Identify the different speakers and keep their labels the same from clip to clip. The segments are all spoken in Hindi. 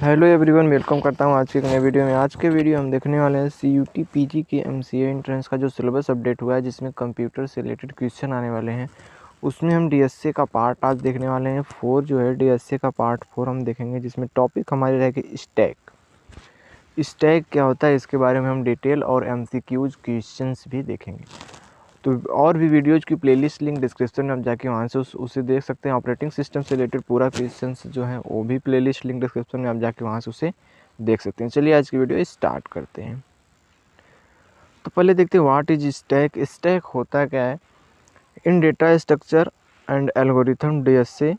Speaker 1: हेलो एवरीवन, वेलकम करता हूँ आज के एक नए वीडियो में। आज के वीडियो हम देखने वाले हैं CUT PG के MCA एंट्रेंस का जो सिलेबस अपडेट हुआ है, जिसमें कंप्यूटर से रिलेटेड क्वेश्चन आने वाले हैं। उसमें हम DSA का पार्ट आज देखने वाले हैं 4 जो है DSA का पार्ट 4 हम देखेंगे, जिसमें टॉपिक हमारे रहेगी स्टैक क्या होता है, इसके बारे में हम डिटेल और MCQs क्वेश्चंस भी देखेंगे। तो और भी वीडियोज़ की प्लेलिस्ट लिंक डिस्क्रिप्शन में आप जाके वहाँ से उसे देख सकते हैं। ऑपरेटिंग सिस्टम से रिलेटेड पूरा क्वेश्चंस जो है वो भी प्लेलिस्ट लिंक डिस्क्रिप्शन में आप जाके वहाँ से उसे देख सकते हैं। चलिए आज की वीडियो स्टार्ट करते हैं। तो पहले देखते हैं व्हाट इज स्टैक। स्टैक होता क्या है? In data structure and algorithm DSA,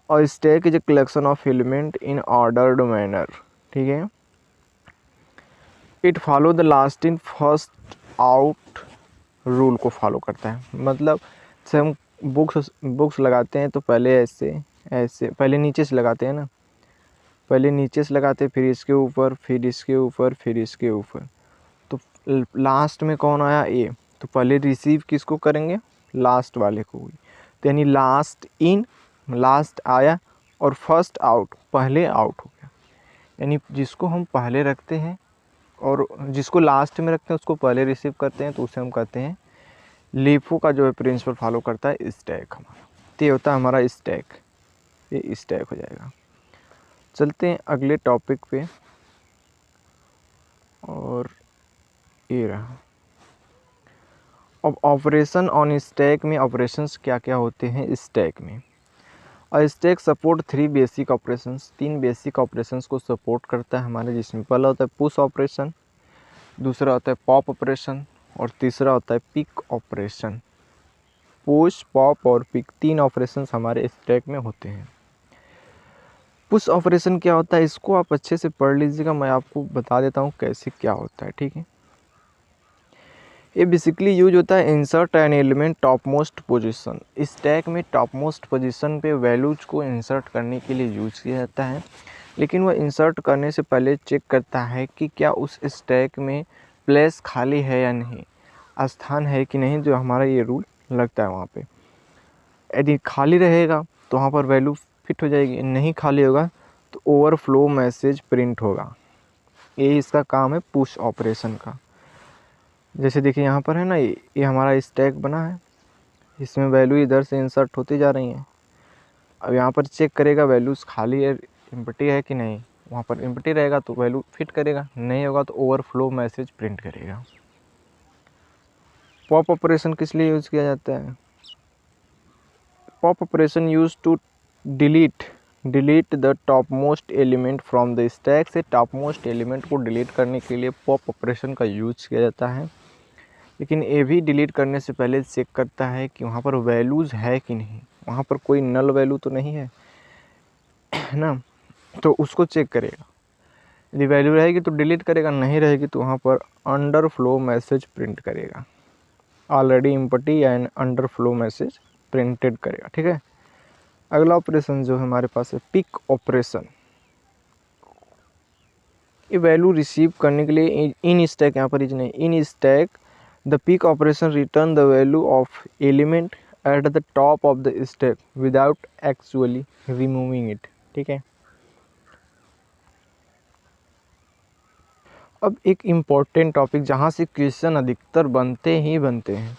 Speaker 1: और stack is a collection of element in ordered manner. ठीक है, it follow the last in first out rule को फॉलो करता है। मतलब जैसे हम बुक्स लगाते हैं तो पहले ऐसे पहले नीचे से लगाते हैं ना, पहले नीचे से लगाते हैं, फिर इसके ऊपर, फिर इसके ऊपर, फिर इसके ऊपर। तो लास्ट में कौन आया? ए। तो पहले रिसीव किसको करेंगे? लास्ट वाले को। तो यानी लास्ट इन, लास्ट आया, और फर्स्ट आउट, पहले आउट हो गया। यानी जिसको हम पहले रखते हैं और जिसको लास्ट में रखते हैं उसको पहले रिसीव करते हैं, तो उसे हम कहते हैं लीफो का जो है प्रिंसिपल फॉलो करता है स्टैक हमारा। तो ये होता है हमारा स्टैक, ये स्टैक हो जाएगा। चलते हैं अगले टॉपिक पे, और ये रहा। अब ऑपरेशन ऑन स्टैक में ऑपरेशंस क्या क्या होते हैं स्टैक में। और stack support 3 basic operations, 3 basic operations को सपोर्ट करता है हमारे, जिसमें पहला होता है पुश ऑपरेशन, दूसरा होता है पॉप ऑपरेशन, और तीसरा होता है पिक ऑपरेशन। पुश, पॉप और पिक 3 ऑपरेशंस हमारे स्टैक में होते हैं। पुश ऑपरेशन क्या होता है, इसको आप अच्छे से पढ़ लीजिएगा, मैं आपको बता देता हूँ कैसे क्या होता है। ठीक है, ये बेसिकली यूज होता है insert an element top most position. Stack में टॉप मोस्ट पोजिशन पे वैल्यूज को इंसर्ट करने के लिए यूज किया जाता है, लेकिन वह इंसर्ट करने से पहले चेक करता है कि क्या उस स्टैक में प्लेस खाली है या नहीं, स्थान है कि नहीं, जो हमारा ये रूल लगता है वहाँ पे। यदि खाली रहेगा तो वहाँ पर वैल्यू फिट हो जाएगी, नहीं खाली होगा तो ओवरफ्लो मैसेज प्रिंट होगा। ये इसका काम है पुश ऑपरेशन का। जैसे देखिए यहाँ पर है ना, ये हमारा स्टैक बना है, इसमें वैल्यू इधर से इंसर्ट होती जा रही हैं। अब यहाँ पर चेक करेगा वैल्यूज़ खाली है, एम्प्टी है कि नहीं। वहाँ पर एम्प्टी रहेगा तो वैल्यू फिट करेगा, नहीं होगा तो ओवरफ्लो मैसेज प्रिंट करेगा। पॉप ऑपरेशन किस लिए यूज़ किया जाता है? Pop operation use to delete the top most element from the stack. से टॉप मोस्ट एलिमेंट को डिलीट करने के लिए पॉप ऑपरेशन का यूज किया जाता है, लेकिन ये भी डिलीट करने से पहले चेक करता है कि वहाँ पर वैल्यूज़ है कि नहीं, वहाँ पर कोई नल वैल्यू तो नहीं है ना, तो उसको चेक करेगा। यदि वैल्यू रहेगी तो डिलीट करेगा, नहीं रहेगी तो वहाँ पर अंडरफ्लो मैसेज प्रिंट करेगा। Already empty and underflow message printed करेगा। ठीक है, अगला ऑपरेशन जो हमारे पास है पिक ऑपरेशन। ये वैल्यू रिसीव करने के लिए इन स्टैक, यहाँ पर नहीं, in stack the peek operation return the value of element at the top of the stack without actually removing it. ठीक है, अब एक इम्पॉर्टेंट टॉपिक जहाँ से क्वेश्चन अधिकतर बनते हैं,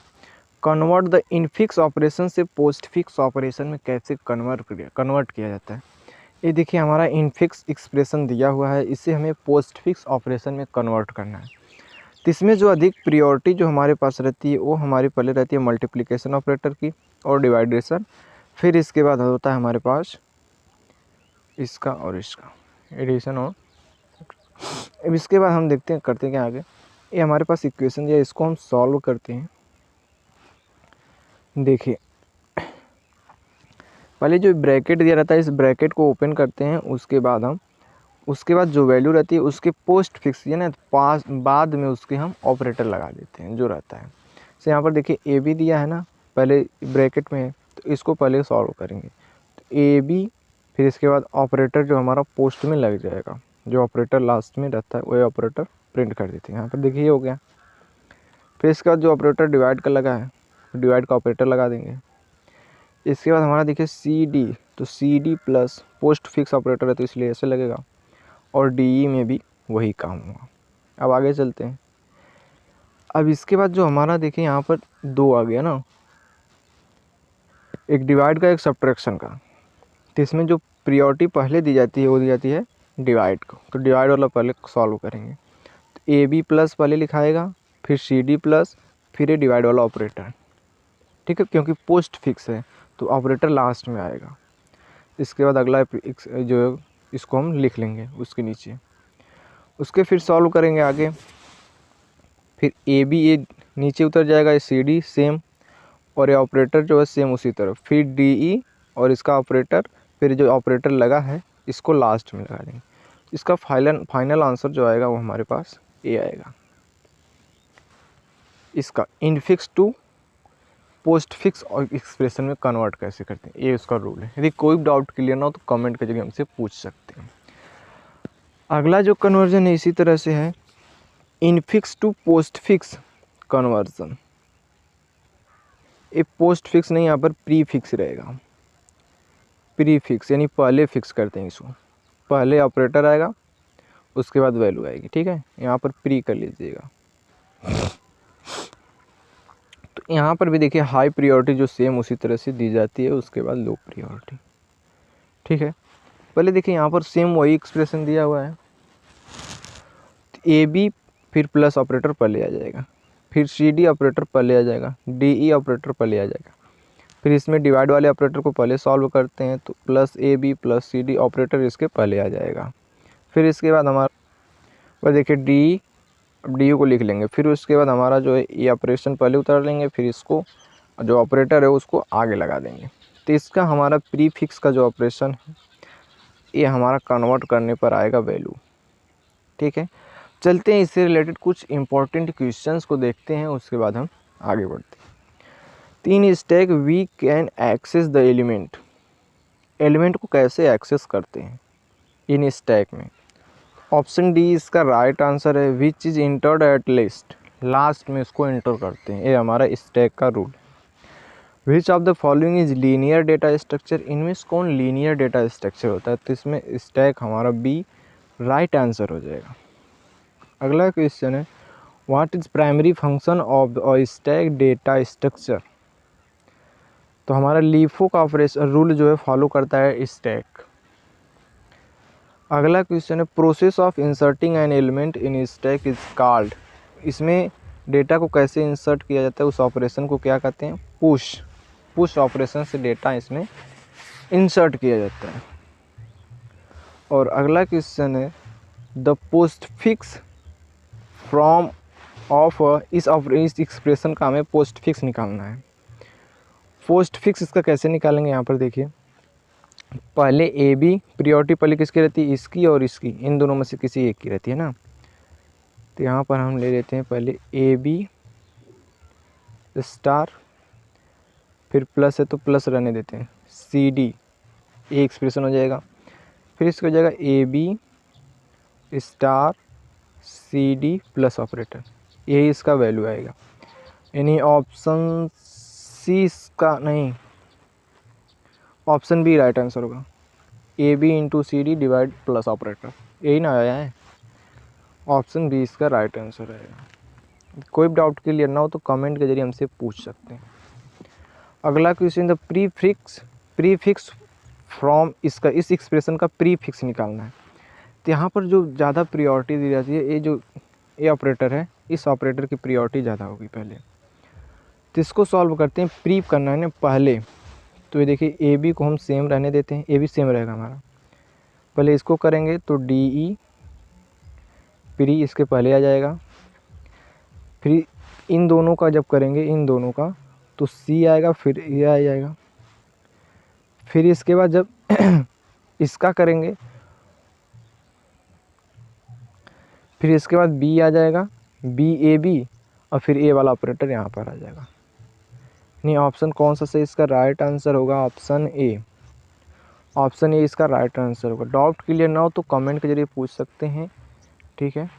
Speaker 1: कन्वर्ट द इनफिक्स ऑपरेशन से पोस्ट फिक्स ऑपरेशन में कैसे कन्वर्ट किया जाता है। ये देखिए हमारा इनफिक्स एक्सप्रेशन दिया हुआ है, इसे हमें पोस्ट फिक्स ऑपरेशन में कन्वर्ट करना है। तो इसमें जो अधिक प्रियोरिटी जो हमारे पास रहती है वो हमारी पहले रहती है मल्टीप्लिकेशन ऑपरेटर की और डिवाइडेशन, फिर इसके बाद होता है हमारे पास इसका और इसका एडिशन। और अब इसके बाद हम देखते हैं करते हैं क्या आगे। ये हमारे पास इक्वेशन दिया, इसको हम सॉल्व करते हैं। देखिए पहले जो ब्रैकेट दिया रहता है, इस ब्रैकेट को ओपन करते हैं, उसके बाद जो वैल्यू रहती है उसके पोस्ट फिक्स या ना पास बाद में उसके हम ऑपरेटर लगा देते हैं जो रहता है। तो यहाँ पर देखिए ए बी दिया है ना, पहले ब्रैकेट में है तो इसको पहले सॉल्व करेंगे। तो ए बी, फिर इसके बाद ऑपरेटर जो हमारा पोस्ट में लग जाएगा, जो ऑपरेटर लास्ट में रहता है वही ऑपरेटर प्रिंट कर देते हैं। यहाँ पर देखिए ये हो गया। फिर इसके बाद जो ऑपरेटर डिवाइड का लगा है, डिवाइड का ऑपरेटर लगा देंगे। इसके बाद हमारा देखिए सी डी, तो C D plus postfix operator है तो इसलिए ऐसे लगेगा। और DE में भी वही काम हुआ। अब आगे चलते हैं। अब इसके बाद जो हमारा देखिए यहाँ पर 2 आ गया ना, एक डिवाइड का एक सब्ट्रैक्शन का। तो इसमें जो प्रायोरिटी पहले दी जाती है वो दी जाती है डिवाइड को। तो डिवाइड वाला पहले सॉल्व करेंगे। तो AB प्लस पहले लिखाएगा, फिर CD प्लस, फिर ये डिवाइड वाला ऑपरेटर, ठीक है, क्योंकि पोस्ट फिक्स है तो ऑपरेटर लास्ट में आएगा। इसके बाद अगला जो इसको हम लिख लेंगे उसके नीचे, उसके फिर सॉल्व करेंगे आगे। फिर AB ये नीचे उतर जाएगा, ये CD सेम, और ये ऑपरेटर जो है सेम उसी तरफ, फिर DE और इसका ऑपरेटर, फिर जो ऑपरेटर लगा है इसको लास्ट में लगा देंगे। इसका फाइनल आंसर जो आएगा वो हमारे पास A आएगा। इसका इनफिक्स टू पोस्ट फिक्स और एक्सप्रेशन में कन्वर्ट कैसे करते हैं, ये उसका रूल है। यदि कोई डाउट क्लियर ना हो तो कमेंट के जरिए हमसे पूछ सकते हैं। अगला जो कन्वर्जन है इसी तरह से है, infix to postfix conversion. ये पोस्ट फिक्स नहीं, यहाँ पर प्री फिक्स रहेगा। प्री फिक्स यानी पहले फिक्स करते हैं इसको, पहले ऑपरेटर आएगा उसके बाद वैल्यू आएगी, ठीक है। यहाँ पर प्री कर लीजिएगा। तो यहाँ पर भी देखिए हाई प्रायोरिटी जो सेम उसी तरह से दी जाती है, उसके बाद लो प्रायोरिटी, ठीक है। पहले देखिए यहाँ पर सेम वही एक्सप्रेशन दिया हुआ है। AB फिर प्लस ऑपरेटर पहले आ जाएगा, फिर CD ऑपरेटर पहले आ जाएगा, DE ऑपरेटर पहले आ जाएगा। फिर इसमें डिवाइड वाले ऑपरेटर को पहले सॉल्व करते हैं तो plus AB plus CD operator इसके पहले आ जाएगा। फिर इसके बाद हमारा पर देखिए DE, अब DE को लिख लेंगे। फिर उसके बाद हमारा जो है ये ऑपरेशन पहले उतार लेंगे, फिर इसको जो ऑपरेटर है उसको आगे लगा देंगे। तो इसका हमारा प्री फिक्स का जो ऑपरेशन है ये हमारा कन्वर्ट करने पर आएगा वैल्यू, ठीक है। चलते हैं इससे रिलेटेड कुछ इंपॉर्टेंट क्वेश्चंस को देखते हैं, उसके बाद हम आगे बढ़ते हैं। 3 stack we can access the element को कैसे एक्सेस करते हैं इन स्टैक में। ऑप्शन डी इसका राइट आंसर है, which is entered at list, last में इसको इंटर करते हैं, ये हमारा स्टैक का रूल है। Which of the following is linear data structure, इनमें से कौन लीनियर डेटा स्ट्रक्चर होता है, तो इसमें स्टैक हमारा बी राइट आंसर हो जाएगा। अगला क्वेश्चन है, what is primary function of a stack data structure, तो हमारा लीफो का ऑपरेशन रूल जो है फॉलो करता है स्टैक। अगला क्वेश्चन है, process of inserting an element in stack is called, इसमें डेटा को कैसे इंसर्ट किया जाता है उस ऑपरेशन को क्या कहते हैं, पुश ऑपरेशन से डेटा इसमें इंसर्ट किया जाता है। और अगला क्वेश्चन है, the post fix from of, इस एक्सप्रेशन का हमें पोस्ट फिक्स निकालना है। पोस्ट फिक्स इसका कैसे निकालेंगे, यहाँ पर देखिए पहले AB प्रायोरिटी पहले किसकी रहती है, इसकी और इसकी, इन दोनों में से किसी एक की रहती है ना। तो यहाँ पर हम ले लेते हैं पहले AB स्टार, फिर प्लस है तो प्लस रहने देते हैं, CD ये एक्सप्रेशन हो जाएगा। फिर इसका हो जाएगा AB star CD plus operator, यही इसका वैल्यू आएगा। यानी ऑप्शन सी इसका नहीं, ऑप्शन बी राइट आंसर होगा, AB into CD divide plus operator, यही ना आया है, ऑप्शन बी इसका राइट आंसर रहेगा। कोई भी डाउट क्लियर ना हो तो कमेंट के जरिए हमसे पूछ सकते हैं। अगला question, the pre fix from, इसका इस एक्सप्रेशन का प्री फिक्स निकालना है। तो यहाँ पर जो ज़्यादा प्रायोरिटी दी जाती है, ये जो ये ऑपरेटर है इस ऑपरेटर की प्रायोरिटी ज़्यादा होगी पहले, तो इसको सॉल्व करते हैं। प्री करना है ना पहले, तो ये देखिए AB को हम सेम रहने देते हैं, AB सेम रहेगा हमारा। पहले इसको करेंगे तो DE प्री इसके पहले आ जाएगा, फिर इन दोनों का जब करेंगे इन दोनों का तो C आएगा, फिर ये आ जाएगा। फिर इसके बाद जब इसका करेंगे फिर इसके बाद B आ जाएगा, BAB, और फिर A वाला ऑपरेटर यहाँ पर आ जाएगा। नहीं, ऑप्शन कौन सा सही, इसका राइट आंसर होगा ऑप्शन ए, ऑप्शन ए इसका राइट आंसर होगा। डाउट क्लियर ना हो तो कमेंट के जरिए पूछ सकते हैं, ठीक है।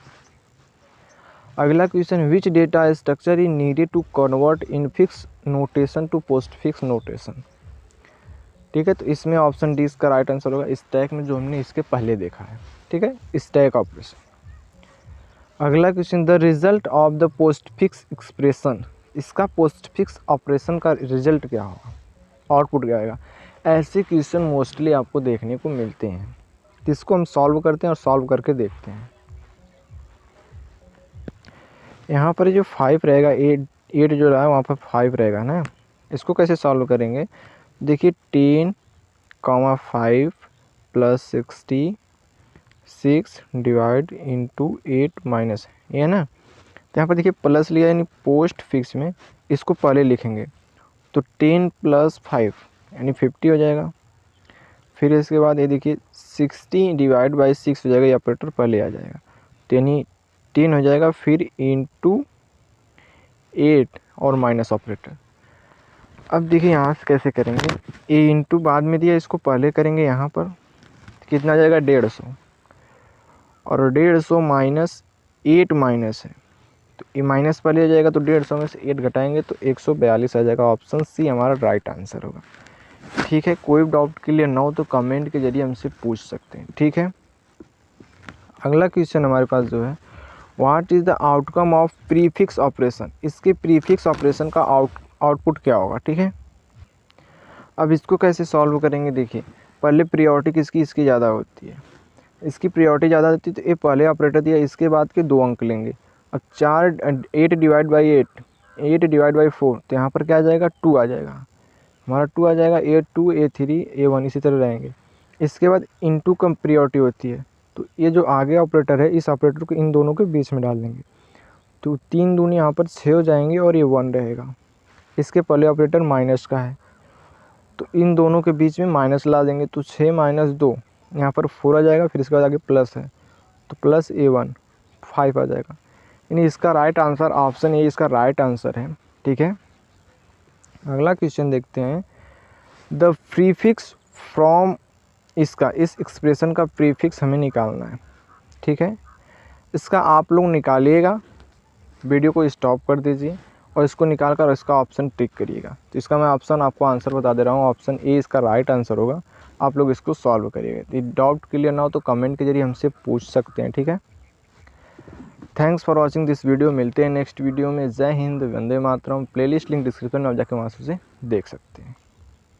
Speaker 1: अगला question, which data structure is needed to convert infix notation to postfix notation, ठीक है। तो इसमें ऑप्शन डी इसका राइट आंसर होगा, स्टैक में जो हमने इसके पहले देखा है। ठीक है, स्टैक ऑपरेशन। अगला question, the result of the postfix expression, इसका पोस्टफिक्स ऑपरेशन का रिजल्ट क्या होगा, आउटपुट क्या आएगा। ऐसे क्वेश्चन मोस्टली आपको देखने को मिलते हैं, जिसको हम सॉल्व करते हैं और सॉल्व करके देखते हैं। यहाँ पर जो 5 रहेगा, 8 जो रहा है वहाँ पर 5 रहेगा ना, इसको कैसे सॉल्व करेंगे। देखिए 10, 5 प्लस 66 डिवाइड इंटू 8 माइनस, ये है ना। तो यहाँ पर देखिए प्लस लिया यानी पोस्ट फिक्स में इसको पहले लिखेंगे, तो 10 प्लस 5 यानी 50 हो जाएगा। फिर इसके बाद ये देखिए 60 डिवाइड बाई 6 हो जाएगा, ये ऑपरेटर पहले आ जाएगा, तो यानी 10 हो जाएगा, फिर इंटू 8 और माइनस ऑपरेटर। अब देखिए यहाँ से कैसे करेंगे, ए इंटू बाद में दिया, इसको पहले करेंगे यहाँ पर, कितना आ जाएगा 150, और 150 माइनस 8 माइनस है, तो ये माइनस पहले आ जाएगा, तो 150 में से 8 घटाएंगे तो 142 आ जाएगा। ऑप्शन सी हमारा राइट आंसर होगा। ठीक है, कोई डाउट क्लियर ना हो तो कमेंट के जरिए हमसे पूछ सकते हैं। ठीक है, अगला क्वेश्चन हमारे पास जो है, what is the outcome of prefix operation, इसके प्रीफिक्स ऑपरेशन का आउटपुट क्या होगा। ठीक है, अब इसको कैसे सॉल्व करेंगे। देखिए पहले प्रायोरिटी इसकी ज़्यादा होती है, इसकी प्रायोरिटी ज़्यादा होती है, तो ये पहले ऑपरेटर दिया, इसके बाद के 2 अंक लेंगे। अब 8 डिवाइड बाई 8 डिवाइड बाई 4, तो यहाँ पर क्या आ जाएगा 2 आ जाएगा, हमारा 2 आ जाएगा, A2 A3 A1 इसी तरह रहेंगे। इसके बाद इनटू कम प्रायोरिटी होती है, तो ये जो आगे ऑपरेटर है इस ऑपरेटर को इन दोनों के बीच में डाल देंगे, तो 3 दूनी यहाँ पर 6 हो जाएंगे और ये 1 रहेगा। इसके पहले ऑपरेटर माइनस का है, तो इन दोनों के बीच में माइनस ला देंगे, तो 6 माइनस 2 यहाँ पर 4 आ जाएगा, फिर इसके बाद आगे प्लस है, तो प्लस A1 5 आ जाएगा। यानी इसका राइट आंसर ऑप्शन ए इसका राइट आंसर है। ठीक है, अगला क्वेश्चन देखते हैं, द प्रीफिक्स फ्रॉम, इसका इस एक्सप्रेशन का प्रीफिक्स हमें निकालना है। ठीक है, इसका आप लोग निकालिएगा, वीडियो को स्टॉप कर दीजिए और इसको निकाल कर इसका ऑप्शन टिक करिएगा। तो इसका मैं ऑप्शन आपको आंसर बता दे रहा हूँ, ऑप्शन ए इसका राइट आंसर होगा। आप लोग इसको सॉल्व करिएगा। ये डाउट क्लियर ना हो तो कमेंट के जरिए हमसे पूछ सकते हैं। ठीक है, thanks for watching this video. मिलते हैं नेक्स्ट वीडियो में। जय Hind, Vande Mataram. Playlist link description में आप जाके वहाँ से देख सकते हैं।